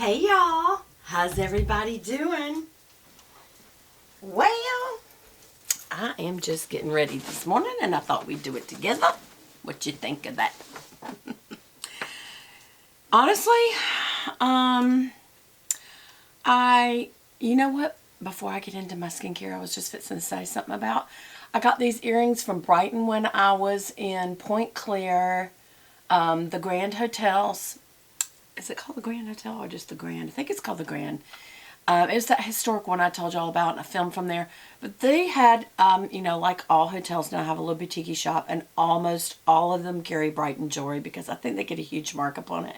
Hey y'all, how's everybody doing? Well, I am just getting ready this morning and I thought we'd do it together. What you think of that? Honestly, you know what? Before I get into my skincare, I was just fixing to say something about, I got these earrings from Brighton when I was in Point Clear, the Grand Hotels. Is it called the Grand Hotel or just the Grand? I think it's called the Grand. It was that historic one I told y'all about, and I filmed from there. But they had, you know, like all hotels now have a little boutique shop, and almost all of them carry Brighton jewelry because I think they get a huge markup on it.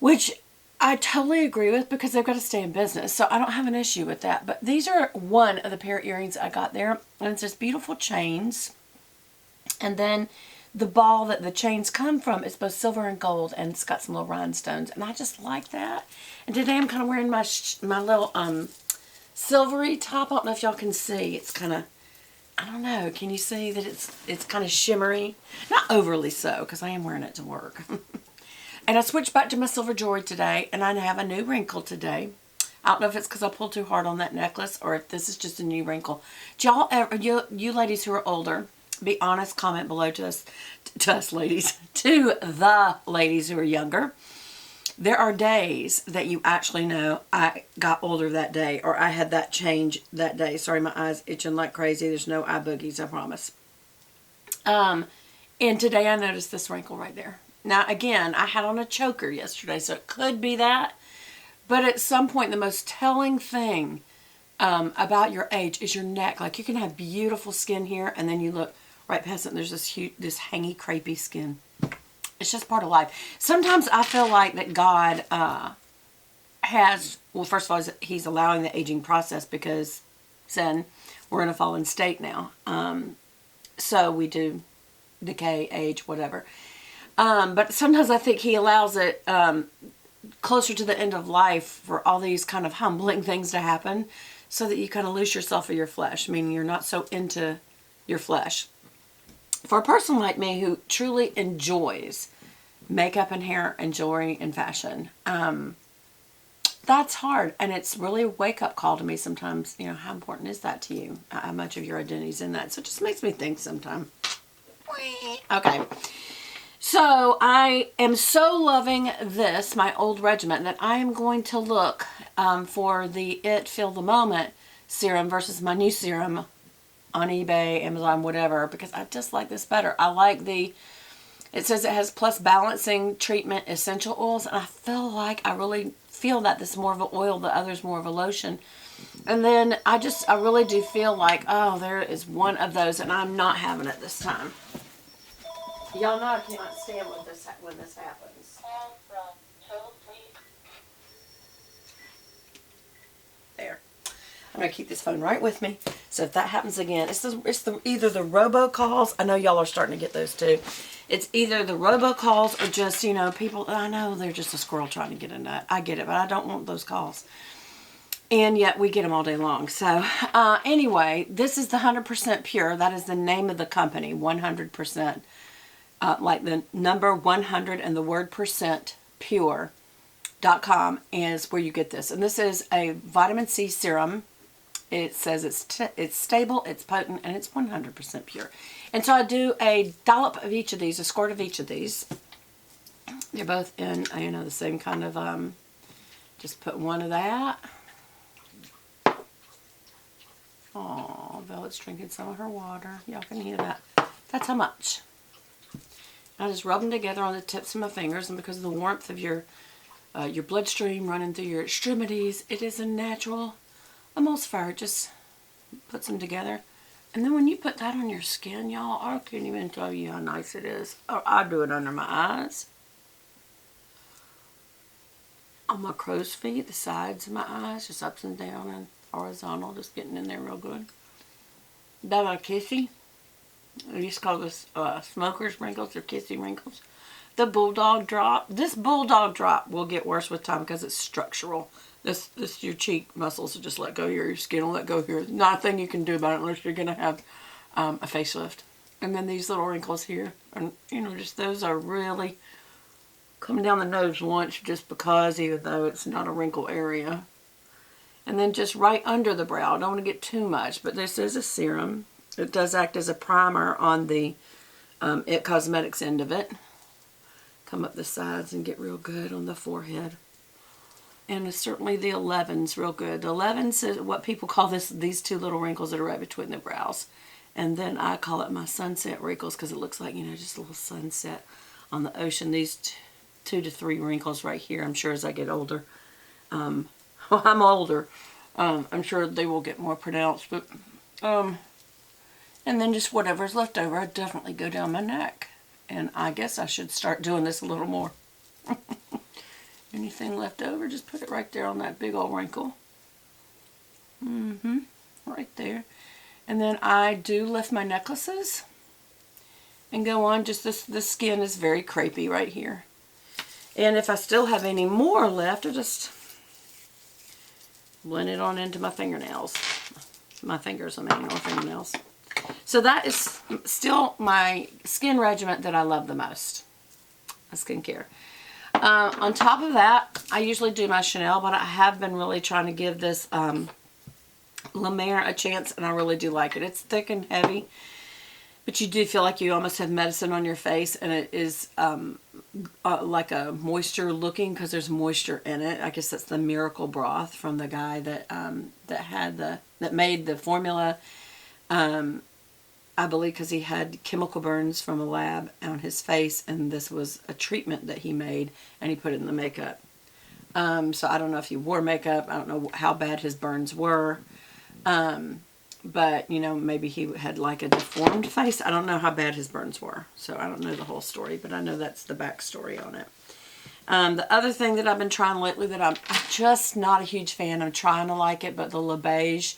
Which I totally agree with because they've got to stay in business. So I don't have an issue with that. But these are one of the pair of earrings I got there. And it's just beautiful chains. And then the ball that the chains come from is both silver and gold, and it's got some little rhinestones, and I just like that. And today I'm kind of wearing my little silvery top. I don't know if y'all can see. It's kind of, I don't know. Can you see that it's kind of shimmery? Not overly so, because I am wearing it to work. And I switched back to my silver jewelry today, and I have a new wrinkle today. I don't know if it's because I pulled too hard on that necklace, or if this is just a new wrinkle. Do y'all ever, you ladies who are older, be honest, comment below to the ladies who are younger. There are days that you actually know I got older that day, or I had that change that day. Sorry, my eyes itching like crazy. There's no eye boogies, I promise. And today I noticed this wrinkle right there. Now, again, I had on a choker yesterday, so it could be that. But at some point, the most telling thing about your age is your neck. Like, you can have beautiful skin here, and then you look right past it, and there's this hangy, crepey skin. It's just part of life. Sometimes I feel like that God has, well, first of all, He's allowing the aging process because sin, we're in a fallen state now. So we do decay, age, whatever. But sometimes I think He allows it closer to the end of life for all these kind of humbling things to happen so that you kind of lose yourself of your flesh, meaning you're not so into your flesh. For a person like me who truly enjoys makeup and hair and jewelry and fashion, that's hard. And it's really a wake-up call to me sometimes. You know, how important is that to you? How much of your identity is in that? So it just makes me think sometimes. Okay. So I am so loving this, my old regimen, that I am going to look for the Feel the Moment serum versus my new serum on eBay, Amazon, whatever, because I just like this better. I like it says it has plus balancing treatment essential oils, and I feel like I really feel that this is more of an oil, the other's more of a lotion. And then I really do feel like, oh, there is one of those, and I'm not having it this time. Y'all know I cannot stand when this happens. There. I'm going to keep this phone right with me. So if that happens again, it's either the robocalls. I know y'all are starting to get those too. It's either the robocalls or just, you know, people, I know they're just a squirrel trying to get a nut. I get it, but I don't want those calls. And yet we get them all day long. So anyway, this is the 100% pure. That is the name of the company, 100%. Like the number 100 and the word percent pure.com is where you get this. And this is a vitamin C serum. It says it's stable, it's potent, and it's 100% pure. And so I do a dollop of each of these, a squirt of each of these. They're both in, you know, the same kind of, just put one of that. Oh, Velvet's drinking some of her water. Y'all can hear that. That's how much. I just rub them together on the tips of my fingers, and because of the warmth of your bloodstream running through your extremities, it is a natural emulsifier. It just puts them together. And then when you put that on your skin, y'all, I can't even tell you how nice it is. Or I do it under my eyes, on my crow's feet, the sides of my eyes, just up and down and horizontal, just getting in there real good. That a kissy. I used to call this smoker's wrinkles or kissy wrinkles. The bulldog drop. This bulldog drop will get worse with time because it's structural. This your cheek muscles will just let go here. Your skin will let go here. Nothing you can do about it unless you're going to have a facelift. And then these little wrinkles here. And, you know, just those are really Come down the nose once just because, even though it's not a wrinkle area. And then just right under the brow. I don't want to get too much, but this is a serum. It does act as a primer on the It Cosmetics end of it. Come up the sides and get real good on the forehead. And certainly the 11's real good. The 11's is what people call these two little wrinkles that are right between the brows. And then I call it my sunset wrinkles because it looks like, you know, just a little sunset on the ocean. These 2 to 3 wrinkles right here, I'm sure as I get older. Well, I'm older. I'm sure they will get more pronounced. But and then just whatever's left over, I definitely go down my neck. And I guess I should start doing this a little more. Anything left over, just put it right there on that big old wrinkle. Right there. And then I do lift my necklaces and go on. Just the skin is very crepey right here. And if I still have any more left, I just blend it on into my fingernails. My fingers, I mean, or fingernails. So that is still my skin regimen that I love the most. My skincare. On top of that, I usually do my Chanel, but I have been really trying to give this La Mer a chance, and I really do like it. It's thick and heavy, but you do feel like you almost have medicine on your face, and it is like a moisture looking because there's moisture in it. I guess that's the miracle broth from the guy that that made the formula. I believe because he had chemical burns from a lab on his face, and this was a treatment that he made, and he put it in the makeup. So I don't know if he wore makeup. I don't know how bad his burns were. But, you know, maybe he had like a deformed face. I don't know how bad his burns were. So I don't know the whole story, but I know that's the backstory on it. The other thing that I've been trying lately that I'm just not a huge fan, I'm trying to like it, but the Beige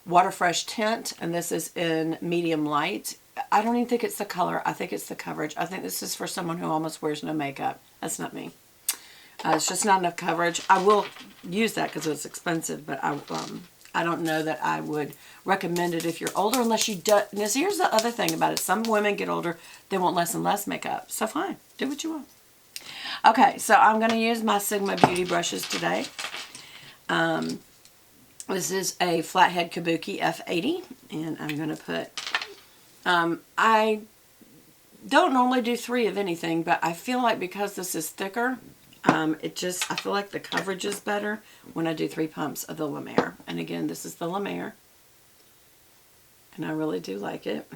Water Fresh Tint, and this is in medium light. I don't even think it's the color. I think it's the coverage. I think this is for someone who almost wears no makeup. That's not me. It's just not enough coverage. I will use that because it's expensive, but I don't know that I would recommend it if you're older unless you do. Now, here's the other thing about it. Some women get older, they want less and less makeup. So fine. Do what you want. Okay, so I'm going to use my Sigma Beauty brushes today. This is a flathead kabuki F80, and I'm going to put, I don't normally do 3 of anything, but I feel like because this is thicker, I feel like the coverage is better when I do 3 pumps of the La Mer. And again, this is the La Mer, and I really do like it,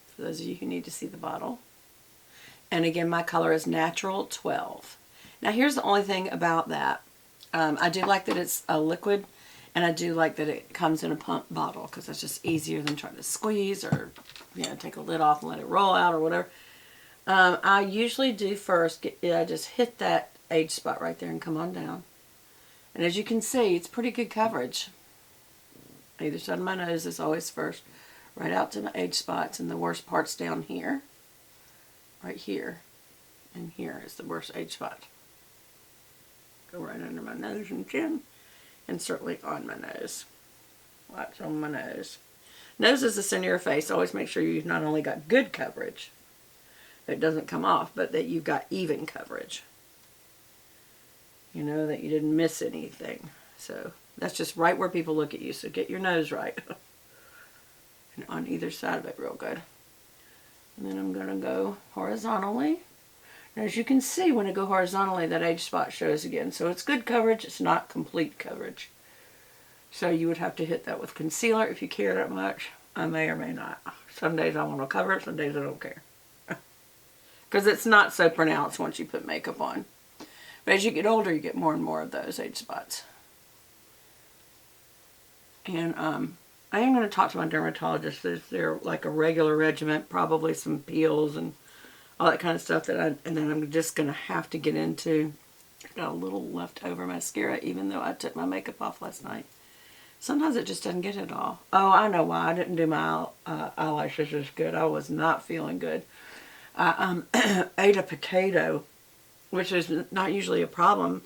for those of you who need to see the bottle. And again, my color is Natural 12. Now, here's the only thing about that. I do like that it's a liquid, and I do like that it comes in a pump bottle because that's just easier than trying to squeeze or, you know, take the lid off and let it roll out or whatever. I usually do first, I just hit that age spot right there and come on down. And as you can see, it's pretty good coverage. Either side of my nose is always first. Right out to my age spots, and the worst part's down here. Right here. And here is the worst age spot. Go right under my nose and chin. And certainly on my nose. Lots on my nose. Nose is the center of your face. Always make sure you've not only got good coverage, that it doesn't come off, but that you've got even coverage. You know, that you didn't miss anything. So that's just right where people look at you. So get your nose right. And on either side of it real good. And then I'm going to go horizontally. Now, as you can see, when I go horizontally, that age spot shows again. So it's good coverage. It's not complete coverage. So you would have to hit that with concealer if you care that much. I may or may not. Some days I want to cover it. Some days I don't care. Because it's not so pronounced once you put makeup on. But as you get older, you get more and more of those age spots. And I am going to talk to my dermatologist. Is there like a regular regimen, probably some peels and all that kind of stuff and then I'm just going to have to get into. Got a little leftover mascara, even though I took my makeup off last night. Sometimes it just doesn't get it all. Oh, I know why. I didn't do my eyelashes as good. I was not feeling good. I ate a potato, which is not usually a problem.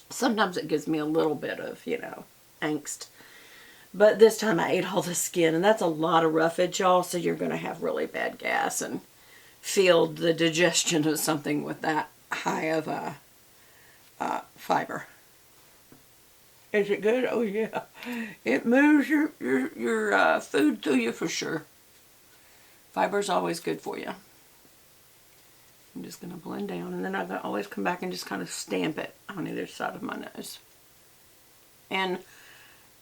Sometimes it gives me a little bit of, you know, angst. But this time I ate all the skin, and that's a lot of roughage, y'all, so you're going to have really bad gas and feel the digestion of something with that high of fiber. Is it good? Oh yeah. It moves your food through you for sure. Fiber's always good for you. I'm just going to blend down, and then I can always come back and just kind of stamp it on either side of my nose. And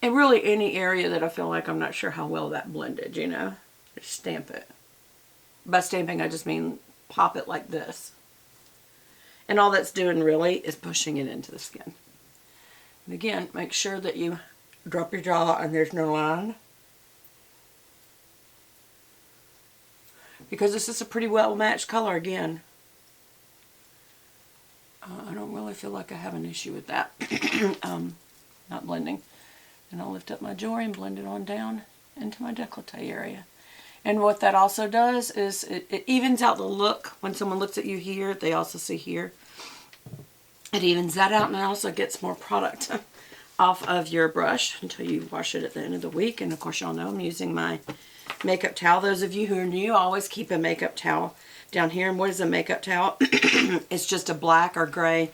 really any area that I feel like I'm not sure how well that blended, you know, just stamp it. By stamping, I just mean pop it like this. And all that's doing really is pushing it into the skin. And again, make sure that you drop your jaw and there's no line. Because this is a pretty well matched color again. I don't really feel like I have an issue with that. Not blending. And I'll lift up my jewelry and blend it on down into my décolleté area. And what that also does is it evens out the look. When someone looks at you here, they also see here. It evens that out, and it also gets more product off of your brush until you wash it at the end of the week. And of course, y'all know I'm using my makeup towel. Those of you who are new, always keep a makeup towel down here. And what is a makeup towel? It's just a black or gray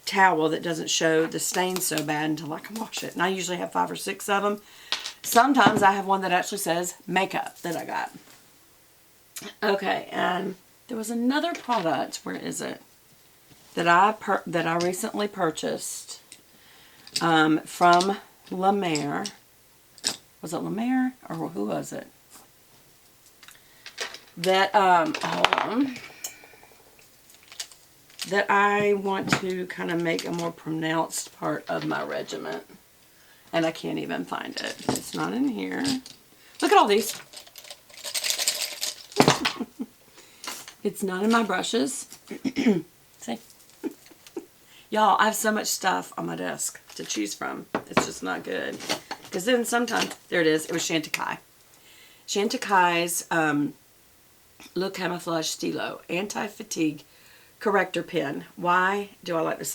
towel that doesn't show the stains so bad until I can wash it. And I usually have 5 or 6 of them. Sometimes I have one that actually says makeup that I got. Okay, and there was another product. Where is it? That I recently purchased from La Mer. Was it La Mer or who was it? That hold on. That I want to kind of make a more pronounced part of my regimen. And I can't even find it. It's not in here. Look at all these. It's not in my brushes. See? Y'all, I have so much stuff on my desk to choose from. It's just not good. Because then sometimes, there it is. It was Chantecaille. Chantecaille's Le Camouflage Stylo Anti-Fatigue Corrector Pen. Why do I like this